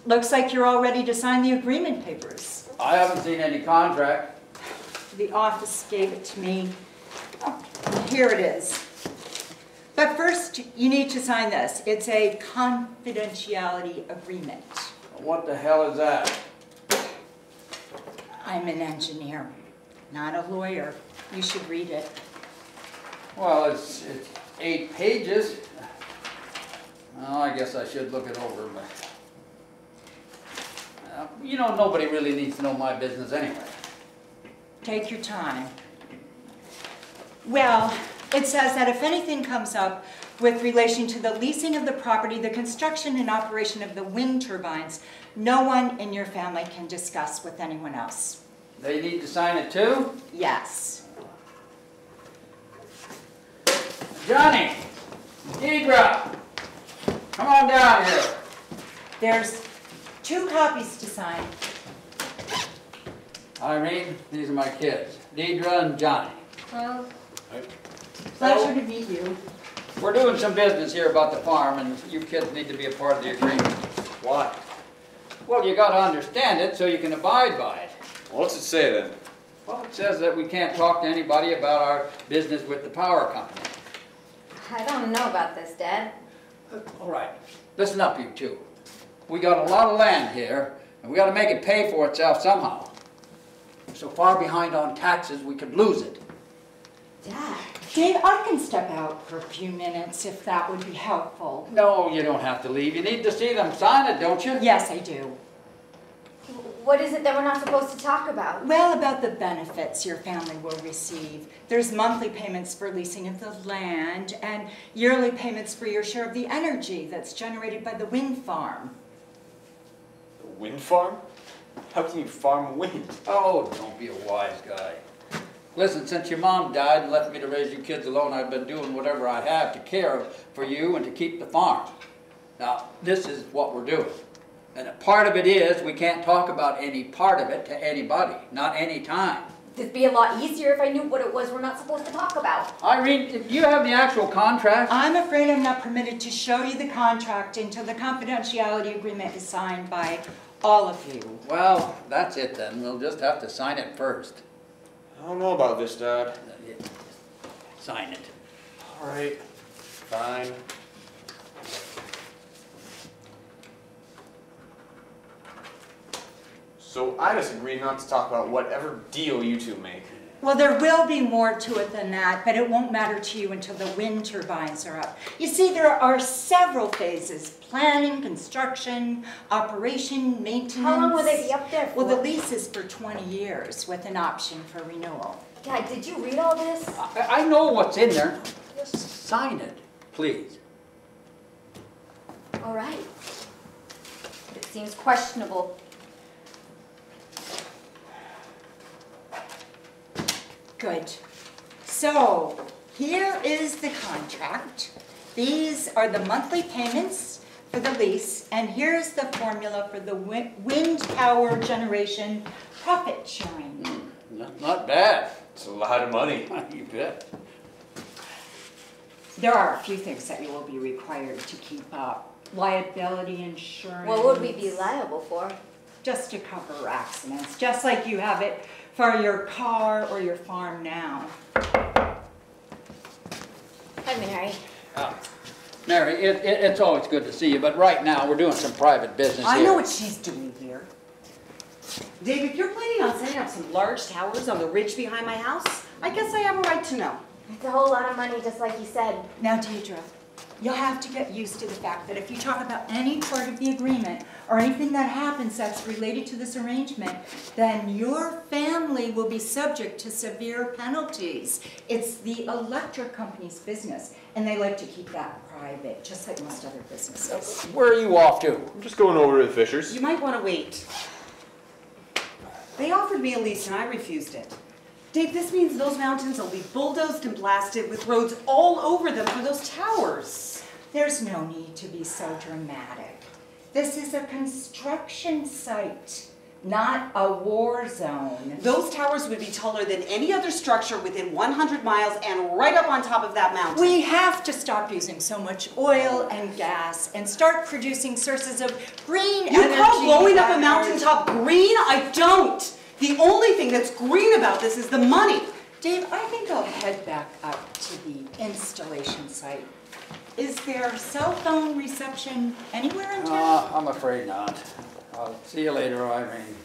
Looks like you're all ready to sign the agreement papers. I haven't seen any contract. The office gave it to me. Here it is. But first, you need to sign this. It's a confidentiality agreement. What the hell is that? I'm an engineer, not a lawyer. You should read it. Well, it's 8 pages. Well, I guess I should look it over, but... you know, nobody really needs to know my business anyway. Take your time. Well, it says that if anything comes up with relation to the leasing of the property, the construction and operation of the wind turbines, no one in your family can discuss with anyone else. They need to sign it too? Yes. Johnny! Deidre! Come on down here. There's 2 copies to sign. Irene, these are my kids, Deidre and Johnny. Well, pleasure to meet you. We're doing some business here about the farm, and you kids need to be a part of the agreement. Why? Well, you gotta understand it so you can abide by it. Well, what's it say then? Well, it says that we can't talk to anybody about our business with the power company. I don't know about this, Dad. All right, listen up, you two. We got a lot of land here, and we gotta make it pay for itself somehow. We're so far behind on taxes, we could lose it. Dad. Dave, I can step out for a few minutes if that would be helpful. No, you don't have to leave. You need to see them sign it, don't you? Yes, I do. What is it that we're not supposed to talk about? Well, about the benefits your family will receive. There's monthly payments for leasing of the land and yearly payments for your share of the energy that's generated by the wind farm. The wind farm? How can you farm wind? Oh, don't be a wise guy. Listen, since your mom died and left me to raise you kids alone, I've been doing whatever I have to care for you and to keep the farm. Now, this is what we're doing. And a part of it is we can't talk about any part of it to anybody, not any time. It'd be a lot easier if I knew what it was we're not supposed to talk about. Irene, do you have the actual contract? I'm afraid I'm not permitted to show you the contract until the confidentiality agreement is signed by all of you. Well, that's it then. We'll just have to sign it first. I don't know about this, Dad. Sign it. All right, fine. So I just agreed not to talk about whatever deal you two make. Well, there will be more to it than that, but it won't matter to you until the wind turbines are up. You see, there are several phases: planning, construction, operation, maintenance. How long will they be up there for? Well, the lease is for 20 years with an option for renewal. Dad, did you read all this? I know what's in there. Just sign it, please. All right. But it seems questionable. Good. So, here is the contract. These are the monthly payments for the lease, and here's the formula for the wind power generation profit sharing. Not bad. It's a lot of money. You bet. There are a few things that you will be required to keep up. Liability insurance. What would we be liable for? Just to cover accidents, just like you have it for your car or your farm now. Hi, Mary. Mary, it's always good to see you, but right now we're doing some private business I here. know what she's doing here. Dave, if you're planning on setting up some large towers on the ridge behind my house, I guess I have a right to know. It's a whole lot of money, just like you said. Now, Deidre, you'll have to get used to the fact that if you talk about any part of the agreement or anything that happens that's related to this arrangement, then your family will be subject to severe penalties. It's the electric company's business, and they like to keep that private, just like most other businesses. Where are you off to? I'm just going over to the Fishers. You might want to wait. They offered me a lease and I refused it. Dave, this means those mountains will be bulldozed and blasted with roads all over them for those towers. There's no need to be so dramatic. This is a construction site. not a war zone. Those towers would be taller than any other structure within 100 miles and right up on top of that mountain. We have to stop using so much oil and gas and start producing sources of green energy. You call blowing up a that are- mountaintop green? I don't. The only thing that's green about this is the money. Dave, I think I'll head back up to the installation site. Is there cell phone reception anywhere in town? I'm afraid not. I'll see you later, Irene.